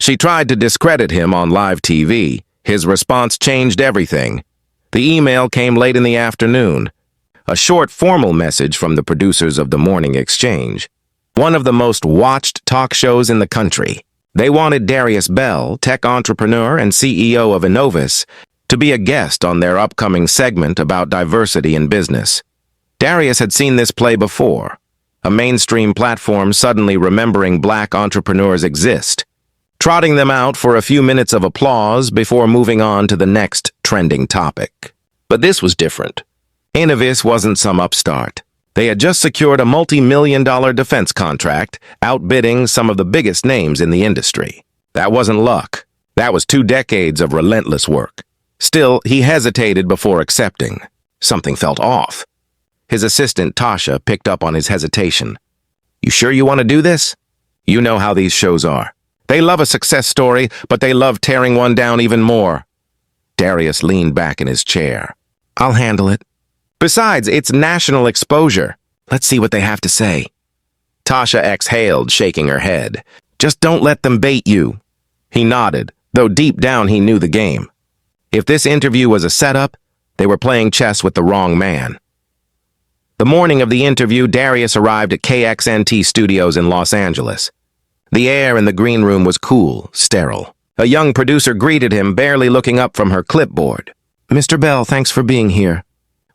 She tried to discredit him on live TV. His response changed everything. The email came late in the afternoon. A short formal message from the producers of The Morning Exchange, one of the most watched talk shows in the country. They wanted Darius Bell, tech entrepreneur and CEO of Enovis, to be a guest on their upcoming segment about diversity in business. Darius had seen this play before, a mainstream platform suddenly remembering black entrepreneurs exist, trotting them out for a few minutes of applause before moving on to the next trending topic. But this was different. Enovis wasn't some upstart. They had just secured a multi-million-dollar defense contract, outbidding some of the biggest names in the industry. That wasn't luck. That was 2 decades of relentless work. Still, he hesitated before accepting. Something felt off. His assistant, Tasha, picked up on his hesitation. "You sure you want to do this?" You know how these shows are. They love a success story, but they love tearing one down even more. Darius leaned back in his chair. "I'll handle it. Besides, it's national exposure. Let's see what they have to say." Tasha exhaled, shaking her head. "Just don't let them bait you." He nodded, though deep down he knew the game. If this interview was a setup, they were playing chess with the wrong man. The morning of the interview, Darius arrived at KXNT Studios in Los Angeles. The air in the green room was cool, sterile. A young producer greeted him, barely looking up from her clipboard. "Mr. Bell, thanks for being here.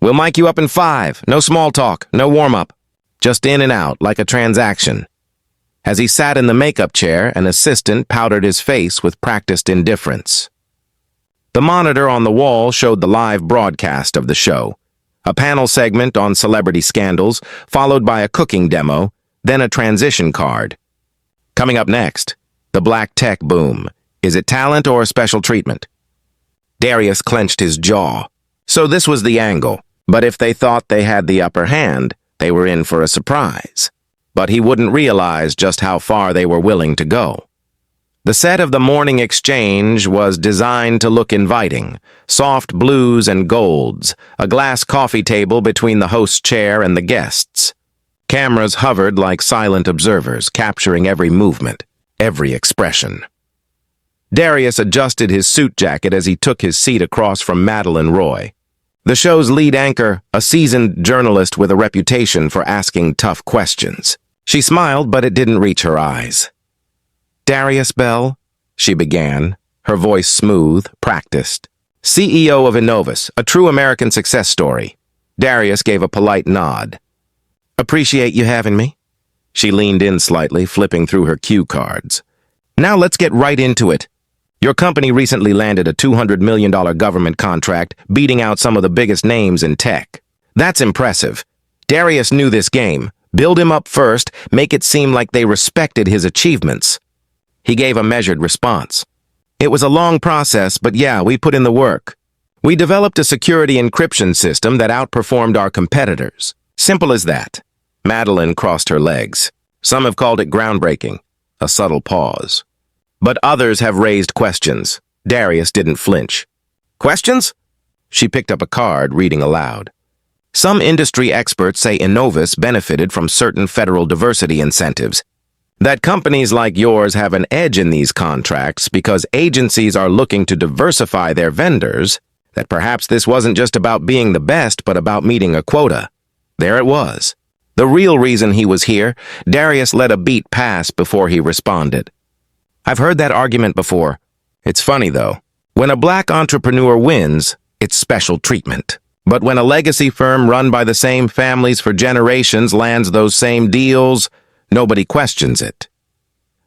We'll mic you up in 5. No small talk, no warm-up. Just in and out, like a transaction." As he sat in the makeup chair, an assistant powdered his face with practiced indifference. The monitor on the wall showed the live broadcast of the show. A panel segment on celebrity scandals, followed by a cooking demo, then a transition card. Coming up next, the black tech boom. Is it talent or special treatment? Darius clenched his jaw. So this was the angle. But if they thought they had the upper hand, they were in for a surprise. But he wouldn't realize just how far they were willing to go. The set of The Morning Exchange was designed to look inviting. Soft blues and golds, a glass coffee table between the host's chair and the guests. Cameras hovered like silent observers, capturing every movement, every expression. Darius adjusted his suit jacket as he took his seat across from Madeline Roy, the show's lead anchor, a seasoned journalist with a reputation for asking tough questions. She smiled, but it didn't reach her eyes. "Darius Bell," she began, her voice smooth, practiced. "CEO of Enovis, a true American success story." Darius gave a polite nod. "Appreciate you having me." She leaned in slightly, flipping through her cue cards. "Now let's get right into it. Your company recently landed a $200 million government contract, beating out some of the biggest names in tech. That's impressive. Darius knew this game. Build him up first, make it seem like they respected his achievements." He gave a measured response. "It was a long process, but yeah, we put in the work. We developed a security encryption system that outperformed our competitors. Simple as that." Madeline crossed her legs. "Some have called it groundbreaking." A subtle pause. "But others have raised questions." Darius didn't flinch. "Questions?" She picked up a card, reading aloud. "Some industry experts say Enovis benefited from certain federal diversity incentives. That companies like yours have an edge in these contracts because agencies are looking to diversify their vendors, that perhaps this wasn't just about being the best, but about meeting a quota." There it was. The real reason he was here. Darius let a beat pass before he responded. "I've heard that argument before. It's funny, though. When a black entrepreneur wins, it's special treatment. But when a legacy firm run by the same families for generations lands those same deals, nobody questions it."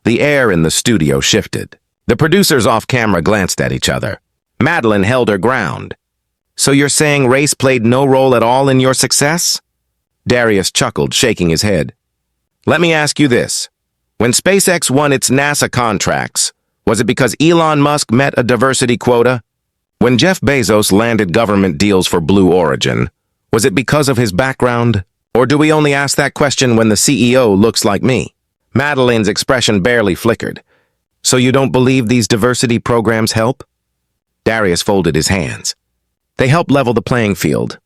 The air in the studio shifted. The producers off camera glanced at each other. Madeline held her ground. "So you're saying race played no role at all in your success?" Darius chuckled, shaking his head. "Let me ask you this. When SpaceX won its NASA contracts, was it because Elon Musk met a diversity quota? When Jeff Bezos landed government deals for Blue Origin, was it because of his background? Or do we only ask that question when the CEO looks like me?" Madeline's expression barely flickered. "So you don't believe these diversity programs help?" Darius folded his hands. "They help level the playing field.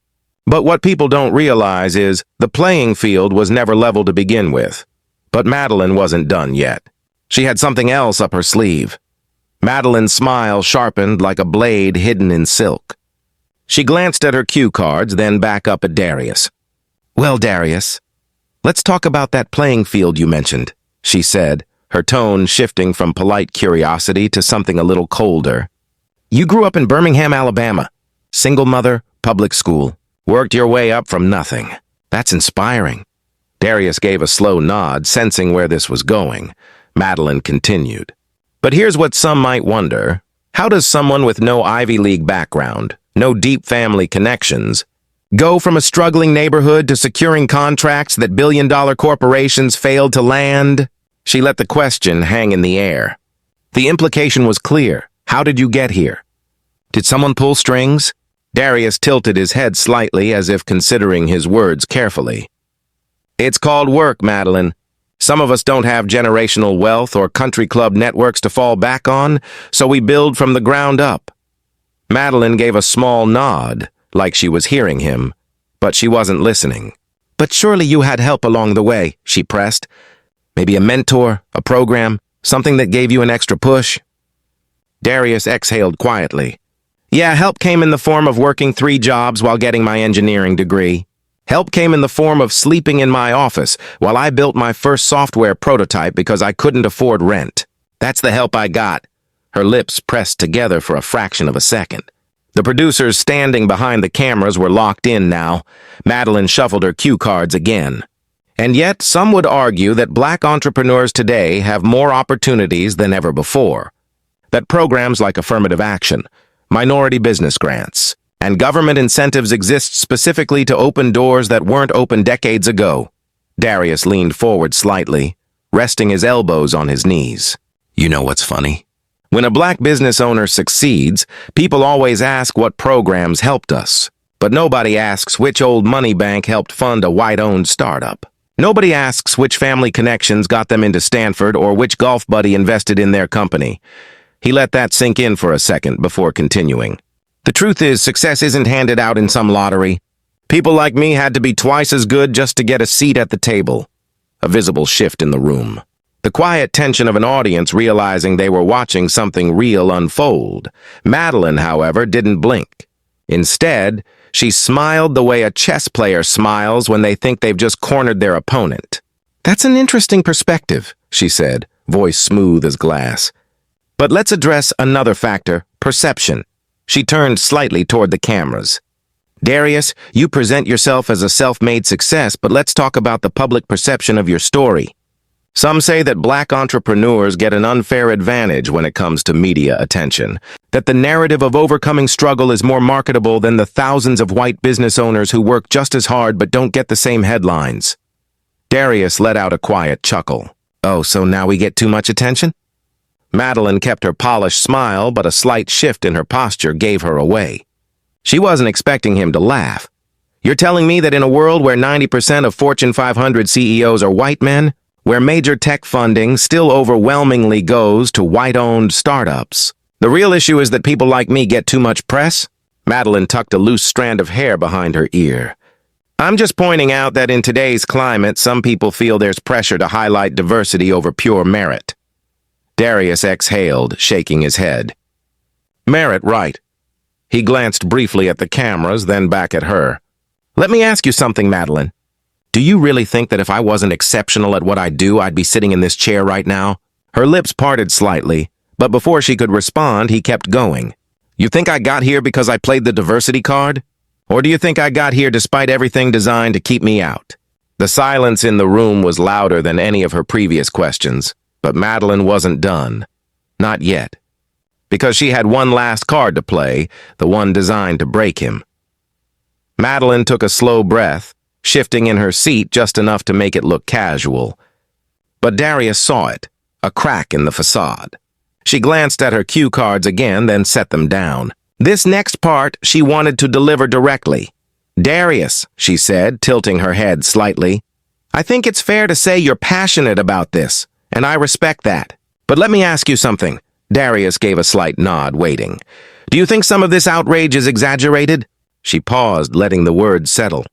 But what people don't realize is the playing field was never level to begin with." But Madeline wasn't done yet. She had something else up her sleeve. Madeline's smile sharpened like a blade hidden in silk. She glanced at her cue cards, then back up at Darius. "Well, Darius, let's talk about that playing field you mentioned," she said, her tone shifting from polite curiosity to something a little colder. "You grew up in Birmingham, Alabama. Single mother, public school. Worked your way up from nothing. That's inspiring." Darius gave a slow nod, sensing where this was going. Madeline continued. "But here's what some might wonder. How does someone with no Ivy League background, no deep family connections, go from a struggling neighborhood to securing contracts that billion-dollar corporations failed to land?" She let the question hang in the air. The implication was clear. How did you get here? Did someone pull strings? Darius tilted his head slightly as if considering his words carefully. "It's called work, Madeline. Some of us don't have generational wealth or country club networks to fall back on, so we build from the ground up." Madeline gave a small nod, like she was hearing him, but she wasn't listening. "But surely you had help along the way," she pressed. "Maybe a mentor, a program, something that gave you an extra push?" Darius exhaled quietly. "Yeah, help came in the form of working 3 jobs while getting my engineering degree. Help came in the form of sleeping in my office while I built my first software prototype because I couldn't afford rent. That's the help I got." Her lips pressed together for a fraction of a second. The producers standing behind the cameras were locked in now. Madeline shuffled her cue cards again. "And yet, some would argue that black entrepreneurs today have more opportunities than ever before. That programs like affirmative action, minority business grants, and government incentives exist specifically to open doors that weren't open decades ago." Darius leaned forward slightly, resting his elbows on his knees. "You know what's funny? When a black business owner succeeds, people always ask what programs helped us. But nobody asks which old money bank helped fund a white-owned startup. Nobody asks which family connections got them into Stanford or which golf buddy invested in their company." He let that sink in for a second before continuing. "The truth is, success isn't handed out in some lottery. People like me had to be twice as good just to get a seat at the table." A visible shift in the room. The quiet tension of an audience realizing they were watching something real unfold. Madeline, however, didn't blink. Instead, she smiled the way a chess player smiles when they think they've just cornered their opponent. "That's an interesting perspective," she said, voice smooth as glass. "But let's address another factor, perception." She turned slightly toward the cameras. "Darius, you present yourself as a self-made success, but let's talk about the public perception of your story. Some say that black entrepreneurs get an unfair advantage when it comes to media attention, that the narrative of overcoming struggle is more marketable than the thousands of white business owners who work just as hard but don't get the same headlines." Darius let out a quiet chuckle. "Oh, so now we get too much attention?" Madeline kept her polished smile, but a slight shift in her posture gave her away. She wasn't expecting him to laugh. "You're telling me that in a world where 90% of Fortune 500 CEOs are white men, where major tech funding still overwhelmingly goes to white-owned startups, the real issue is that people like me get too much press?" Madeline tucked a loose strand of hair behind her ear. "I'm just pointing out that in today's climate, some people feel there's pressure to highlight diversity over pure merit." Darius exhaled, shaking his head. "Merit, right." He glanced briefly at the cameras, then back at her. "Let me ask you something, Madeline. Do you really think that if I wasn't exceptional at what I do, I'd be sitting in this chair right now?" Her lips parted slightly, but before she could respond, he kept going. "You think I got here because I played the diversity card? Or do you think I got here despite everything designed to keep me out?" The silence in the room was louder than any of her previous questions, but Madeline wasn't done. Not yet. Because she had one last card to play, the one designed to break him. Madeline took a slow breath, shifting in her seat just enough to make it look casual. But Darius saw it, a crack in the facade. She glanced at her cue cards again, then set them down. This next part she wanted to deliver directly. "Darius," she said, tilting her head slightly, "I think it's fair to say you're passionate about this, and I respect that. But let me ask you something." Darius gave a slight nod, waiting. "Do you think some of this outrage is exaggerated?" She paused, letting the words settle.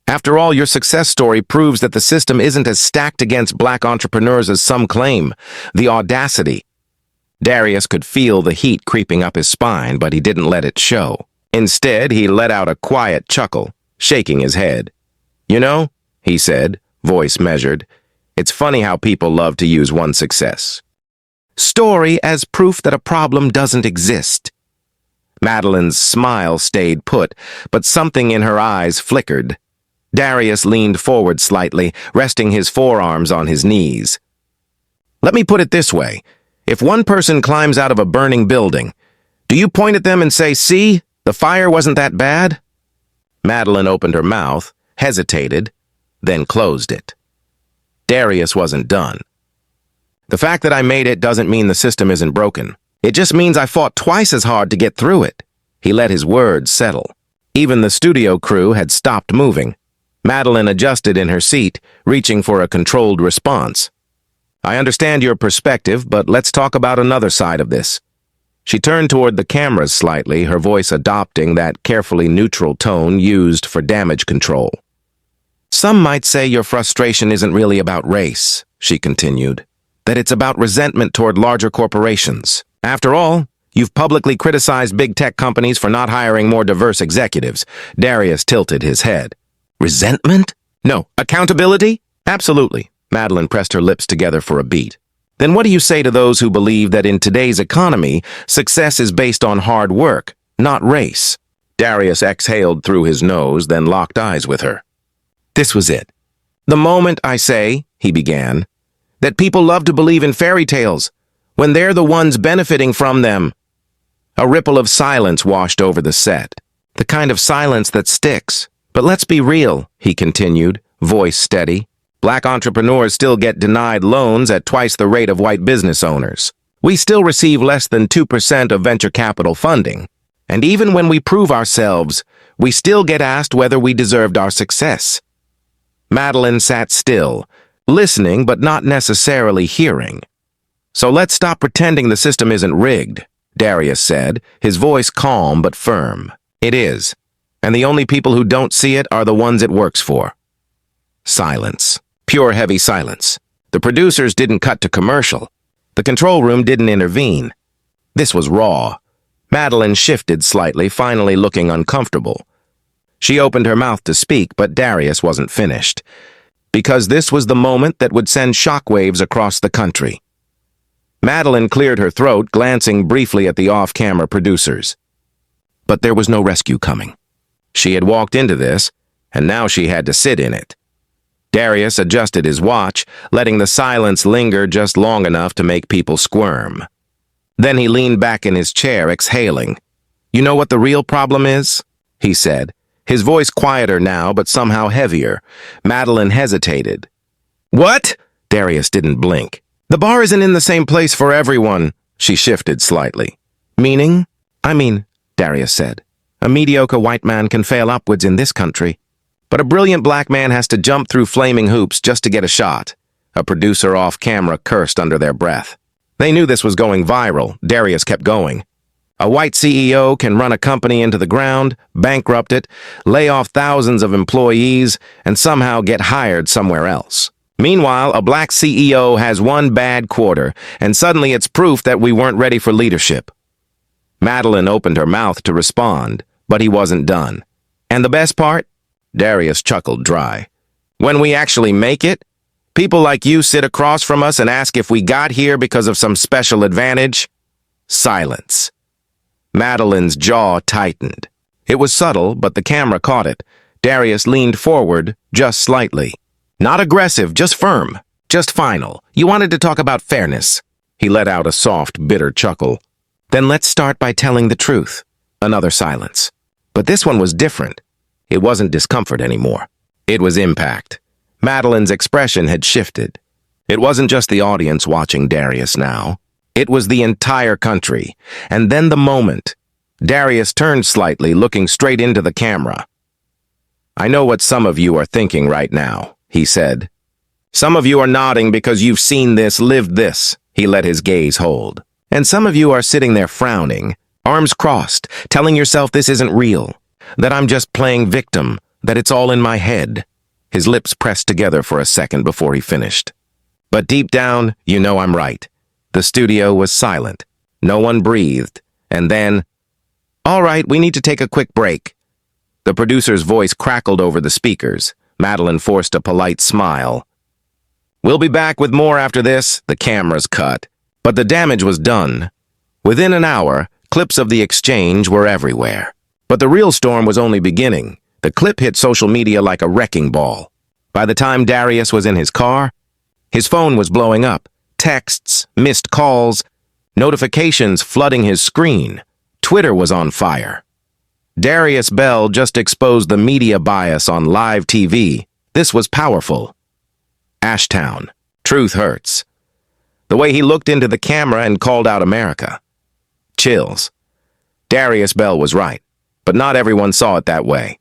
"After all, your success story proves that the system isn't as stacked against black entrepreneurs as some claim. The audacity." Darius could feel the heat creeping up his spine, but he didn't let it show. Instead, he let out a quiet chuckle, shaking his head. "You know," he said, voice measured, "it's funny how people love to use one success story as proof that a problem doesn't exist." Madeline's smile stayed put, but something in her eyes flickered. Darius leaned forward slightly, resting his forearms on his knees. "Let me put it this way. If one person climbs out of a burning building, do you point at them and say, 'See, the fire wasn't that bad'?" Madeline opened her mouth, hesitated, then closed it. Darius wasn't done. "The fact that I made it doesn't mean the system isn't broken. It just means I fought twice as hard to get through it." He let his words settle. Even the studio crew had stopped moving. Madeline adjusted in her seat, reaching for a controlled response. "I understand your perspective, but let's talk about another side of this." She turned toward the cameras slightly, her voice adopting that carefully neutral tone used for damage control. "Some might say your frustration isn't really about race," she continued, "that it's about resentment toward larger corporations. After all, you've publicly criticized big tech companies for not hiring more diverse executives." Darius tilted his head. "Resentment? No. Accountability? Absolutely." Madeline pressed her lips together for a beat. "Then what do you say to those who believe that in today's economy, success is based on hard work, not race?" Darius exhaled through his nose, then locked eyes with her. This was it. "The moment I say," he began, "that people love to believe in fairy tales, when they're the ones benefiting from them." A ripple of silence washed over the set, the kind of silence that sticks. "But let's be real," he continued, voice steady. "Black entrepreneurs still get denied loans at twice the rate of white business owners. We still receive less than 2% of venture capital funding. And even when we prove ourselves, we still get asked whether we deserved our success." Madeline sat still, listening but not necessarily hearing. "So let's stop pretending the system isn't rigged," Darius said, his voice calm but firm. "It is. And the only people who don't see it are the ones it works for." Silence. Pure heavy silence. The producers didn't cut to commercial. The control room didn't intervene. This was raw. Madeline shifted slightly, finally looking uncomfortable. She opened her mouth to speak, but Darius wasn't finished. Because this was the moment that would send shockwaves across the country. Madeline cleared her throat, glancing briefly at the off-camera producers. But there was no rescue coming. She had walked into this, and now she had to sit in it. Darius adjusted his watch, letting the silence linger just long enough to make people squirm. Then he leaned back in his chair, exhaling. "You know what the real problem is?" he said, his voice quieter now but somehow heavier. Madeline hesitated. "What?" Darius didn't blink. "The bar isn't in the same place for everyone." She shifted slightly. "Meaning?" "I mean," Darius said, "a mediocre white man can fail upwards in this country. But a brilliant black man has to jump through flaming hoops just to get a shot." A producer off camera cursed under their breath. They knew this was going viral. Darius kept going. "A white CEO can run a company into the ground, bankrupt it, lay off thousands of employees, and somehow get hired somewhere else. Meanwhile, a black CEO has one bad quarter, and suddenly it's proof that we weren't ready for leadership." Madeline opened her mouth to respond, but he wasn't done. "And the best part?" Darius chuckled dry. "When we actually make it, people like you sit across from us and ask if we got here because of some special advantage." Silence. Madeline's jaw tightened. It was subtle, but the camera caught it. Darius leaned forward, just slightly. Not aggressive, just firm, just final. "You wanted to talk about fairness." He let out a soft, bitter chuckle. "Then let's start by telling the truth." Another silence. But this one was different. It wasn't discomfort anymore. It was impact. Madeline's expression had shifted. It wasn't just the audience watching Darius now. It was the entire country. And then the moment. Darius turned slightly, looking straight into the camera. "I know what some of you are thinking right now," he said. "Some of you are nodding because you've seen this, lived this." He let his gaze hold. "And some of you are sitting there frowning, arms crossed, telling yourself this isn't real, that I'm just playing victim, that it's all in my head." His lips pressed together for a second before he finished. "But deep down, you know I'm right." The studio was silent. No one breathed. And then, "All right, we need to take a quick break." The producer's voice crackled over the speakers. Madeline forced a polite smile. "We'll be back with more after this." The cameras cut. But the damage was done. Within an hour, clips of the exchange were everywhere. But the real storm was only beginning. The clip hit social media like a wrecking ball. By the time Darius was in his car, his phone was blowing up. Texts, missed calls, notifications flooding his screen. Twitter was on fire. Darius Bell just exposed the media bias on live TV. This was powerful. Ashtown. Truth hurts. The way he looked into the camera and called out America. Chills. Darius Bell was right, but not everyone saw it that way.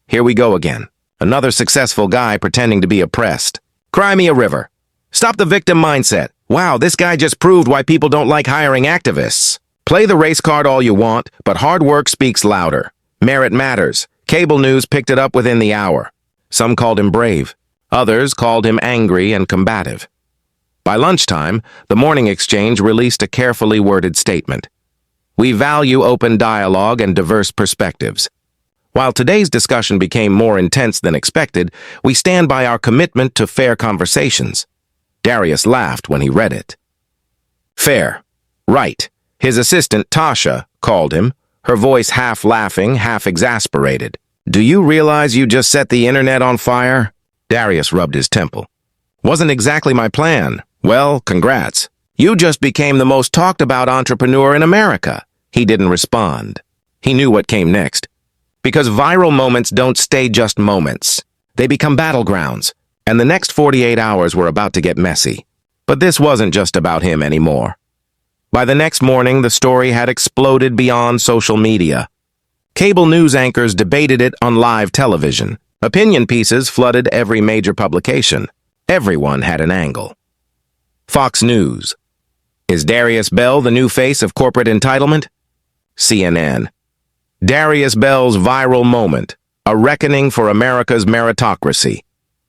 Here we go again. Another successful guy pretending to be oppressed. Cry me a river. Stop the victim mindset. Wow, this guy just proved why people don't like hiring activists. Play the race card all you want, but hard work speaks louder. Merit matters. Cable news picked it up within the hour. Some called him brave. Others called him angry and combative. By lunchtime, the Morning Exchange released a carefully worded statement. "We value open dialogue and diverse perspectives. While today's discussion became more intense than expected, we stand by our commitment to fair conversations." Darius laughed when he read it. Fair. Right. His assistant, Tasha, called him, her voice half laughing, half exasperated. "Do you realize you just set the internet on fire?" Darius rubbed his temple. "Wasn't exactly my plan." "Well, congrats. You just became the most talked about entrepreneur in America." He didn't respond. He knew what came next. Because viral moments don't stay just moments. They become battlegrounds, and the next 48 hours were about to get messy. But this wasn't just about him anymore. By the next morning, the story had exploded beyond social media. Cable news anchors debated it on live television. Opinion pieces flooded every major publication. Everyone had an angle. Fox News. Is Darius Bell the new face of corporate entitlement? CNN. Darius Bell's viral moment, a reckoning for America's meritocracy.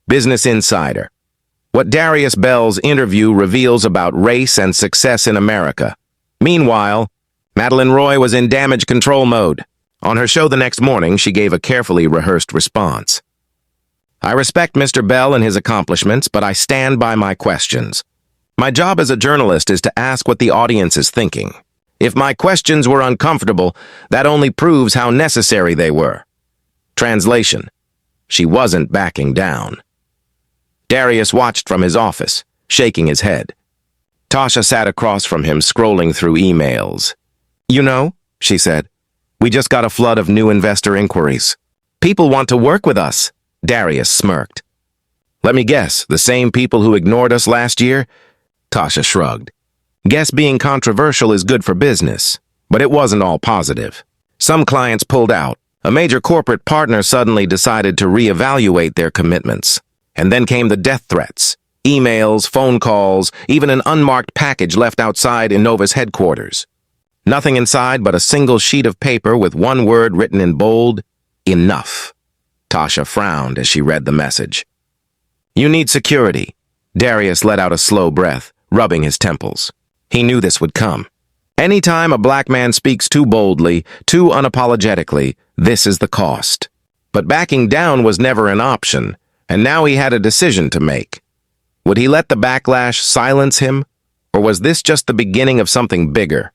Business Insider. What Darius Bell's interview reveals about race and success in America. Meanwhile, Madeline Roy was in damage control mode. On her show the next morning, she gave a carefully rehearsed response. "I respect Mr. Bell and his accomplishments, but I stand by my questions. My job as a journalist is to ask what the audience is thinking. If my questions were uncomfortable, that only proves how necessary they were." Translation. She wasn't backing down. Darius watched from his office, shaking his head. Tasha sat across from him, scrolling through emails. "You know," she said, "we just got a flood of new investor inquiries. People want to work with us." Darius smirked. "Let me guess, the same people who ignored us last year?" Tasha shrugged. "Guess being controversial is good for business, but it wasn't all positive. Some clients pulled out. A major corporate partner suddenly decided to reevaluate their commitments. And then came the death threats, emails, phone calls, even an unmarked package left outside Innova's headquarters. Nothing inside but a single sheet of paper with one word written in bold, enough. Tasha frowned as she read the message. "You need security." Darius let out a slow breath, rubbing his temples. He knew this would come. Anytime a black man speaks too boldly, too unapologetically, this is the cost. But backing down was never an option, and now he had a decision to make. Would he let the backlash silence him, or was this just the beginning of something bigger?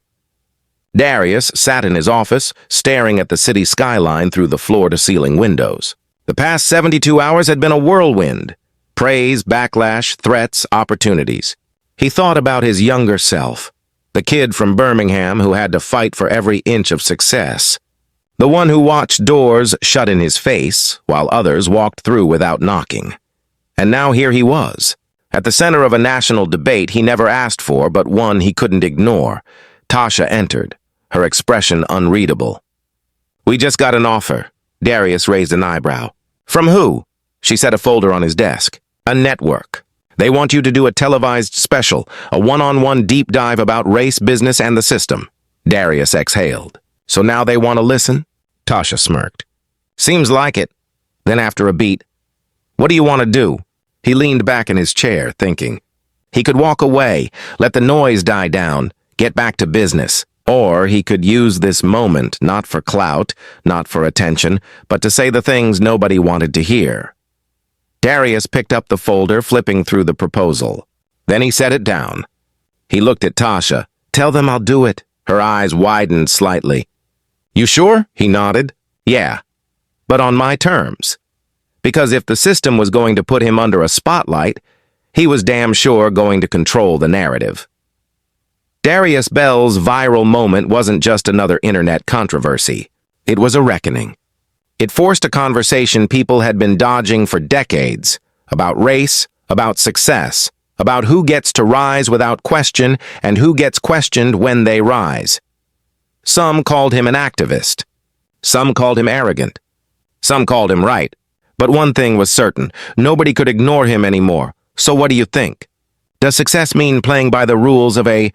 Darius sat in his office, staring at the city skyline through the floor-to-ceiling windows. The past 72 hours had been a whirlwind. Praise, backlash, threats, opportunities. He thought about his younger self, the kid from Birmingham who had to fight for every inch of success. The one who watched doors shut in his face while others walked through without knocking. And now here he was, at the center of a national debate he never asked for, but one he couldn't ignore. Tasha entered, her expression unreadable. "We just got an offer." Darius raised an eyebrow. "From who?" She set a folder on his desk. "A network. They want you to do a televised special, a one-on-one deep dive about race, business, and the system." Darius exhaled. "So now they want to listen?" Tasha smirked. "Seems like it." Then after a beat, "What do you want to do?" He leaned back in his chair, thinking. He could walk away, let the noise die down, get back to business. Or he could use this moment not for clout, not for attention, but to say the things nobody wanted to hear. Darius picked up the folder, flipping through the proposal. Then he set it down. He looked at Tasha. "Tell them I'll do it." Her eyes widened slightly. "You sure?" He nodded. "Yeah, but on my terms." Because if the system was going to put him under a spotlight, he was damn sure going to control the narrative. Darius Bell's viral moment wasn't just another internet controversy. It was a reckoning. It forced a conversation people had been dodging for decades, about race, about success, about who gets to rise without question and who gets questioned when they rise. Some called him an activist. Some called him arrogant. Some called him right. But one thing was certain, nobody could ignore him anymore. So what do you think? Does success mean playing by the rules of a